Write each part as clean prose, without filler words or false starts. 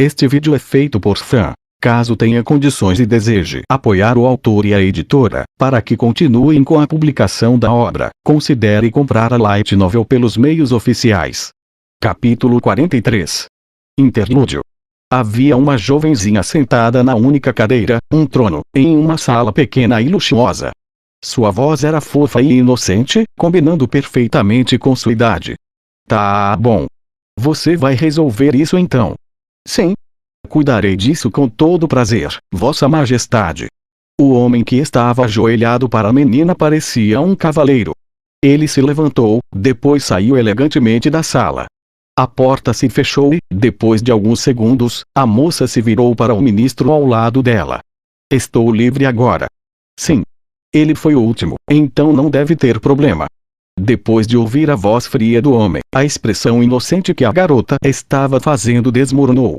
Este vídeo é feito por fã. Caso tenha condições e deseje apoiar o autor e a editora, para que continuem com a publicação da obra, considere comprar a light novel pelos meios oficiais. Capítulo 43. Interlúdio. Havia uma jovenzinha sentada na única cadeira, um trono, em uma sala pequena e luxuosa. Sua voz era fofa e inocente, combinando perfeitamente com sua idade. Tá bom. Você vai resolver isso então? Sim. Cuidarei disso com todo prazer, Vossa Majestade. O homem que estava ajoelhado para a menina parecia um cavaleiro. Ele se levantou, depois saiu elegantemente da sala. A porta se fechou e, depois de alguns segundos, a moça se virou para o ministro ao lado dela. Estou livre agora. Sim. Ele foi o último, então não deve ter problema. Depois de ouvir a voz fria do homem, a expressão inocente que a garota estava fazendo desmoronou.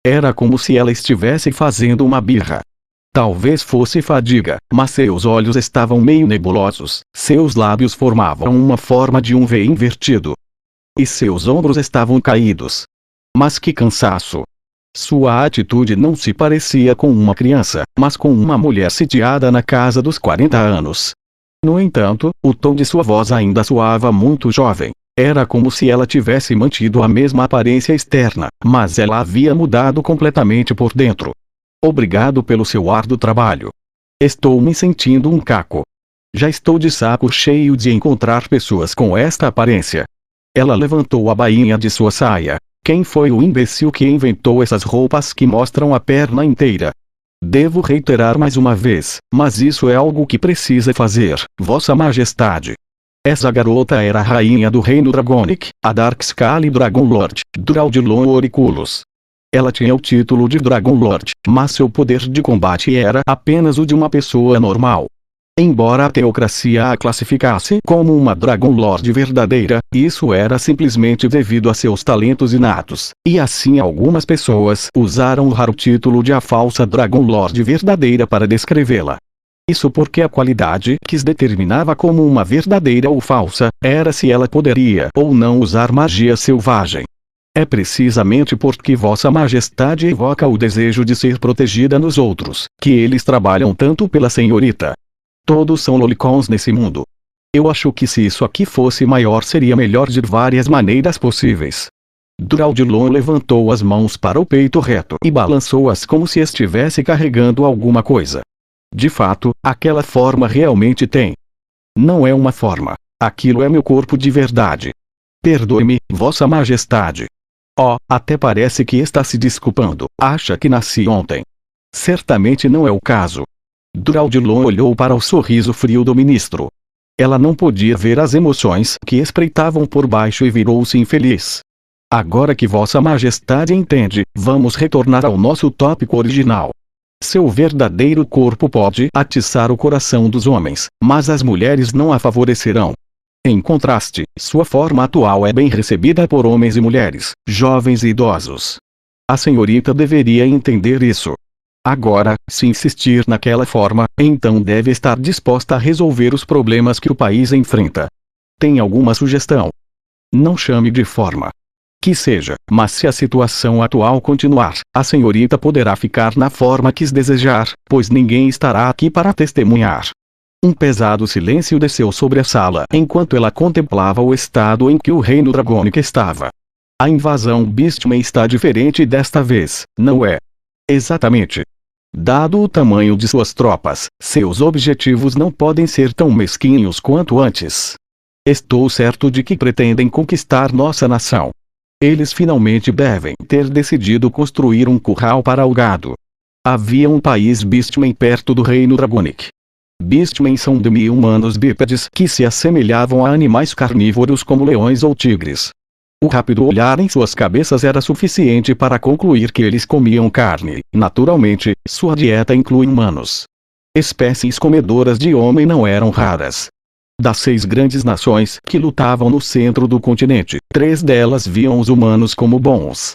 Era como se ela estivesse fazendo uma birra. Talvez fosse fadiga, mas seus olhos estavam meio nebulosos, seus lábios formavam uma forma de um V invertido. E seus ombros estavam caídos. Mas que cansaço! Sua atitude não se parecia com uma criança, mas com uma mulher sitiada na casa dos 40 anos. No entanto, o tom de sua voz ainda soava muito jovem. Era como se ela tivesse mantido a mesma aparência externa, mas ela havia mudado completamente por dentro. Obrigado pelo seu árduo trabalho. Estou me sentindo um caco. Já estou de saco cheio de encontrar pessoas com esta aparência. Ela levantou a bainha de sua saia. Quem foi o imbecil que inventou essas roupas que mostram a perna inteira? Devo reiterar mais uma vez, mas isso é algo que precisa fazer, Vossa Majestade. Essa garota era a rainha do reino Dragonic, a Darkscale Dragon Lord, Duraldilon Oriculus. Ela tinha o título de Dragon Lord, mas seu poder de combate era apenas o de uma pessoa normal. Embora a teocracia a classificasse como uma Dragon Lord verdadeira, isso era simplesmente devido a seus talentos inatos, e assim algumas pessoas usaram o raro título de a falsa Dragon Lord verdadeira para descrevê-la. Isso porque a qualidade que se determinava como uma verdadeira ou falsa, era se ela poderia ou não usar magia selvagem. É precisamente porque Vossa Majestade evoca o desejo de ser protegida nos outros, que eles trabalham tanto pela senhorita. Todos são lolicons nesse mundo. Eu acho que se isso aqui fosse maior seria melhor de várias maneiras possíveis. Duraldilon levantou as mãos para o peito reto e balançou-as como se estivesse carregando alguma coisa. De fato, aquela forma realmente tem. Não é uma forma. Aquilo é meu corpo de verdade. Perdoe-me, Vossa Majestade. Oh, até parece que está se desculpando. Acha que nasci ontem. Certamente não é o caso. Duraldilon olhou para o sorriso frio do ministro. Ela não podia ver as emoções que espreitavam por baixo e virou-se infeliz. Agora que Vossa Majestade entende, vamos retornar ao nosso tópico original. Seu verdadeiro corpo pode atiçar o coração dos homens, mas as mulheres não a favorecerão. Em contraste, sua forma atual é bem recebida por homens e mulheres, jovens e idosos. A senhorita deveria entender isso. Agora, se insistir naquela forma, então deve estar disposta a resolver os problemas que o país enfrenta. Tem alguma sugestão? Não chame de forma. Que seja, mas se a situação atual continuar, a senhorita poderá ficar na forma que desejar, pois ninguém estará aqui para testemunhar. Um pesado silêncio desceu sobre a sala enquanto ela contemplava o estado em que o reino Dragonic estava. A invasão Beastman está diferente desta vez, não é? Exatamente. Dado o tamanho de suas tropas, seus objetivos não podem ser tão mesquinhos quanto antes. Estou certo de que pretendem conquistar nossa nação. Eles finalmente devem ter decidido construir um curral para o gado. Havia um país Beastman perto do reino Dragonic. Beastmen são demi-humanos bípedes que se assemelhavam a animais carnívoros como leões ou tigres. O rápido olhar em suas cabeças era suficiente para concluir que eles comiam carne. Naturalmente, sua dieta inclui humanos. Espécies comedoras de homem não eram raras. Das 6 grandes nações que lutavam no centro do continente, 3 delas viam os humanos como bons.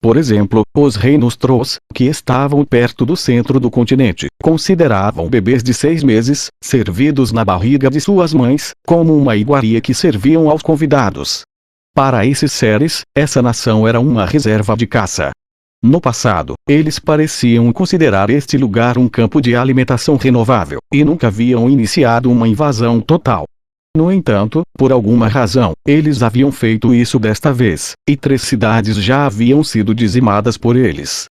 Por exemplo, os reinos Trolls, que estavam perto do centro do continente, consideravam bebês de 6 meses, servidos na barriga de suas mães, como uma iguaria que serviam aos convidados. Para esses seres, essa nação era uma reserva de caça. No passado, eles pareciam considerar este lugar um campo de alimentação renovável, e nunca haviam iniciado uma invasão total. No entanto, por alguma razão, eles haviam feito isso desta vez, e 3 cidades já haviam sido dizimadas por eles.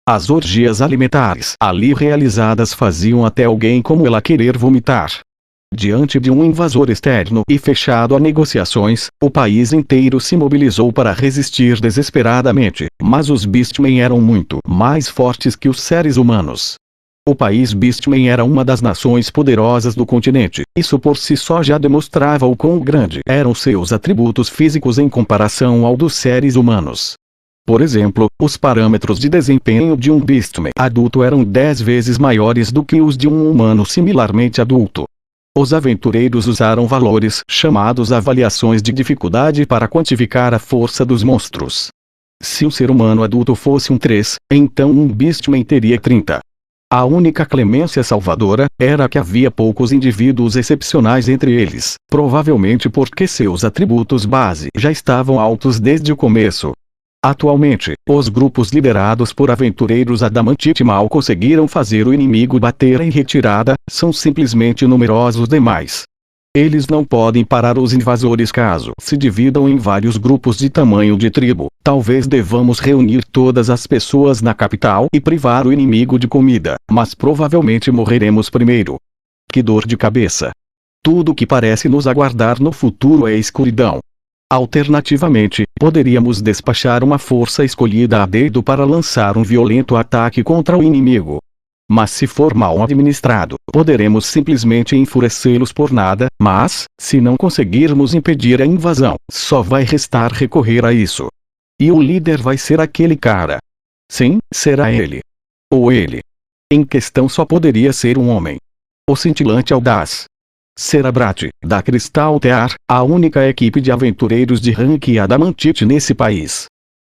As orgias alimentares ali realizadas faziam até alguém como ela querer vomitar. Diante de um invasor externo e fechado a negociações, o país inteiro se mobilizou para resistir desesperadamente, mas os Beastmen eram muito mais fortes que os seres humanos. O país Beastmen era uma das nações poderosas do continente, isso por si só já demonstrava o quão grande eram seus atributos físicos em comparação ao dos seres humanos. Por exemplo, os parâmetros de desempenho de um Beastman adulto eram 10 vezes maiores do que os de um humano similarmente adulto. Os aventureiros usaram valores chamados avaliações de dificuldade para quantificar a força dos monstros. Se um ser humano adulto fosse um 3, então um Beastman teria 30. A única clemência salvadora era que havia poucos indivíduos excepcionais entre eles, provavelmente porque seus atributos base já estavam altos desde o começo. Atualmente, os grupos liderados por aventureiros adamantite mal conseguiram fazer o inimigo bater em retirada, são simplesmente numerosos demais. Eles não podem parar os invasores caso se dividam em vários grupos de tamanho de tribo. Talvez devamos reunir todas as pessoas na capital e privar o inimigo de comida, mas provavelmente morreremos primeiro. Que dor de cabeça! Tudo que parece nos aguardar no futuro é escuridão. Alternativamente, poderíamos despachar uma força escolhida a dedo para lançar um violento ataque contra o inimigo. Mas se for mal administrado, poderemos simplesmente enfurecê-los por nada, mas, se não conseguirmos impedir a invasão, só vai restar recorrer a isso. E o líder vai ser aquele cara. Sim, será ele. Ou ele. Em questão só poderia ser um homem. O cintilante audaz. Será Brat, da Crystal Tear, a única equipe de aventureiros de rank adamantite nesse país.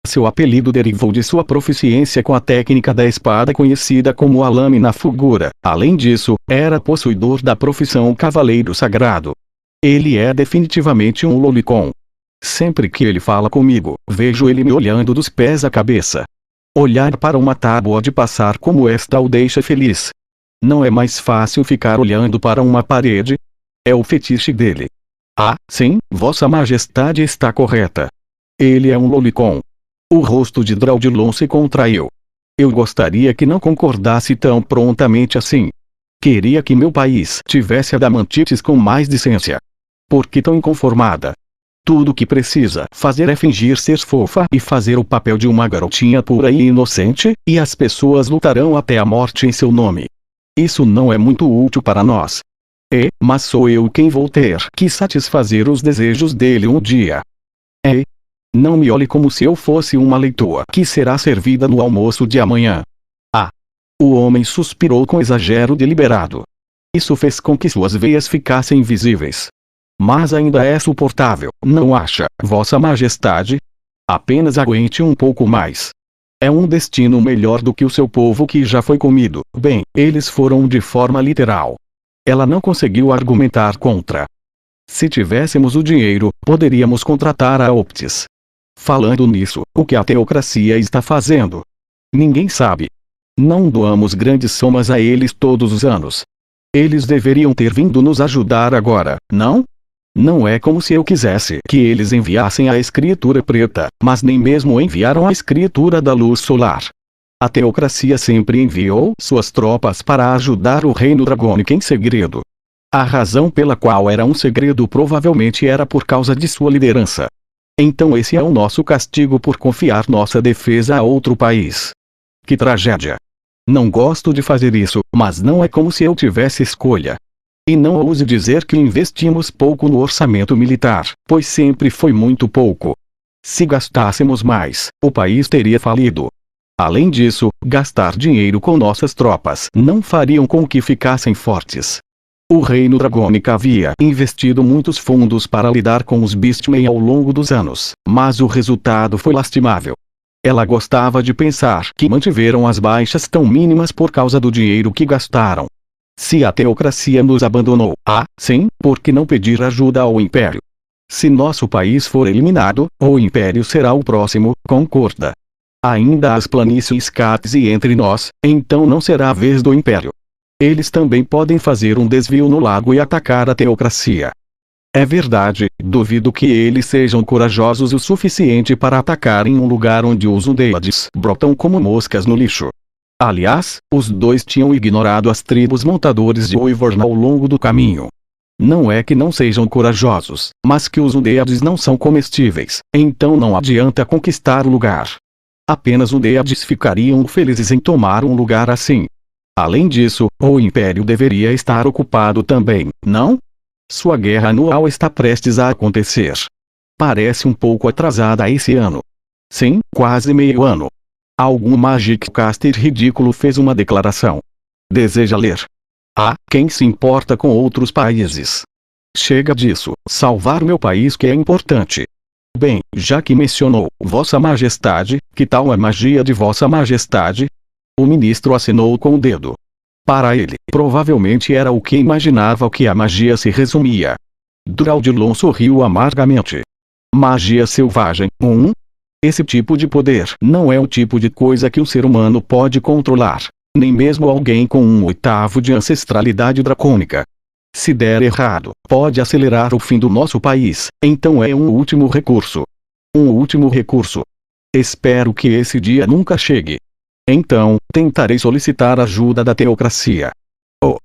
Seu apelido derivou de sua proficiência com a técnica da espada conhecida como a lâmina fulgura. Além disso, era possuidor da profissão Cavaleiro Sagrado. Ele é definitivamente um lolicon. Sempre que ele fala comigo, vejo ele me olhando dos pés à cabeça. Olhar para uma tábua de passar como esta o deixa feliz. Não é mais fácil ficar olhando para uma parede? É o fetiche dele. Ah, sim, Vossa Majestade está correta. Ele é um lolicon. O rosto de Draudilon se contraiu. Eu gostaria que não concordasse tão prontamente assim. Queria que meu país tivesse adamantites com mais decência. Por que tão inconformada? Tudo que precisa fazer é fingir ser fofa e fazer o papel de uma garotinha pura e inocente, e as pessoas lutarão até a morte em seu nome. Isso não é muito útil para nós. Mas sou eu quem vou ter que satisfazer os desejos dele um dia. Não me olhe como se eu fosse uma leitoa que será servida no almoço de amanhã. Ah! O homem suspirou com exagero deliberado. Isso fez com que suas veias ficassem visíveis. Mas ainda é suportável, não acha, Vossa Majestade? Apenas aguente um pouco mais. É um destino melhor do que o seu povo que já foi comido. Bem, eles foram de forma literal. Ela não conseguiu argumentar contra. Se tivéssemos o dinheiro, poderíamos contratar a Optis. Falando nisso, o que a teocracia está fazendo? Ninguém sabe. Não doamos grandes somas a eles todos os anos. Eles deveriam ter vindo nos ajudar agora, não? Não é como se eu quisesse que eles enviassem a escritura preta, mas nem mesmo enviaram a escritura da luz solar. A teocracia sempre enviou suas tropas para ajudar o reino dragônico em segredo. A razão pela qual era um segredo provavelmente era por causa de sua liderança. Então esse é o nosso castigo por confiar nossa defesa a outro país. Que tragédia! Não gosto de fazer isso, mas não é como se eu tivesse escolha. E não ouse dizer que investimos pouco no orçamento militar, pois sempre foi muito pouco. Se gastássemos mais, o país teria falido. Além disso, gastar dinheiro com nossas tropas não fariam com que ficassem fortes. O reino dragônico havia investido muitos fundos para lidar com os Beastmen ao longo dos anos, mas o resultado foi lastimável. Ela gostava de pensar que mantiveram as baixas tão mínimas por causa do dinheiro que gastaram. Se a teocracia nos abandonou, sim, por que não pedir ajuda ao Império? Se nosso país for eliminado, o Império será o próximo, concorda? Ainda as planícies Cates e entre nós, então não será a vez do Império. Eles também podem fazer um desvio no lago e atacar a teocracia. É verdade, duvido que eles sejam corajosos o suficiente para atacar em um lugar onde os Undeads brotam como moscas no lixo. Aliás, os dois tinham ignorado as tribos montadores de Wyvern ao longo do caminho. Não é que não sejam corajosos, mas que os Undeads não são comestíveis, então não adianta conquistar o lugar. Apenas Undeads ficariam felizes em tomar um lugar assim. Além disso, o Império deveria estar ocupado também, não? Sua guerra anual está prestes a acontecer. Parece um pouco atrasada esse ano. Sim, quase meio ano. Algum Magic Caster ridículo fez uma declaração. Deseja ler? Ah, quem se importa com outros países? Chega disso, salvar meu país que é importante. Bem, já que mencionou, Vossa Majestade, que tal a magia de Vossa Majestade? O ministro assinou com o dedo. Para ele, provavelmente era o que imaginava que a magia se resumia. Draudilon sorriu amargamente. Magia selvagem, Esse tipo de poder não é o tipo de coisa que o ser humano pode controlar. Nem mesmo alguém com 1/8 de ancestralidade dracônica. Se der errado, pode acelerar o fim do nosso país, então é um último recurso. Um último recurso. Espero que esse dia nunca chegue. Então, tentarei solicitar ajuda da teocracia. Oh!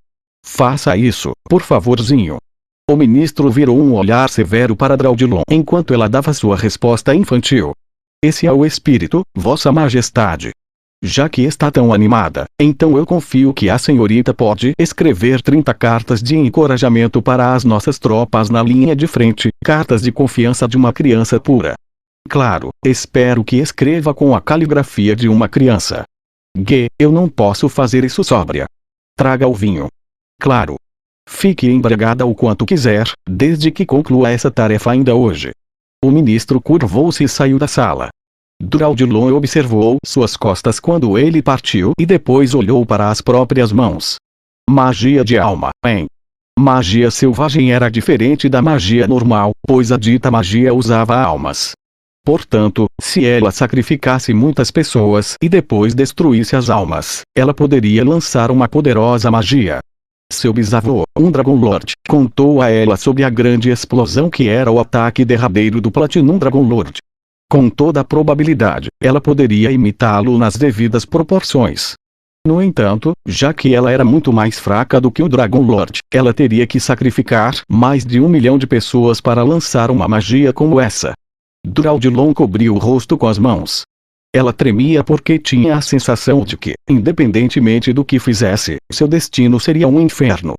Faça isso, por favorzinho. O ministro virou um olhar severo para Draudilon enquanto ela dava sua resposta infantil. Esse é o espírito, Vossa Majestade. Já que está tão animada, então eu confio que a senhorita pode escrever 30 cartas de encorajamento para as nossas tropas na linha de frente, cartas de confiança de uma criança pura. Claro, espero que escreva com a caligrafia de uma criança. Eu não posso fazer isso sóbria. Traga o vinho. Claro. Fique embriagada o quanto quiser, desde que conclua essa tarefa ainda hoje. O ministro curvou-se e saiu da sala. Draudilon observou suas costas quando ele partiu e depois olhou para as próprias mãos. Magia de alma, hein? Magia selvagem era diferente da magia normal, pois a dita magia usava almas. Portanto, se ela sacrificasse muitas pessoas e depois destruísse as almas, ela poderia lançar uma poderosa magia. Seu bisavô, um Dragon Lord, contou a ela sobre a grande explosão que era o ataque derradeiro do Platinum Dragon Lord. Com toda a probabilidade, ela poderia imitá-lo nas devidas proporções. No entanto, já que ela era muito mais fraca do que o Dragon Lord, ela teria que sacrificar mais de 1 milhão de pessoas para lançar uma magia como essa. Draudilon cobriu o rosto com as mãos. Ela tremia porque tinha a sensação de que, independentemente do que fizesse, seu destino seria um inferno.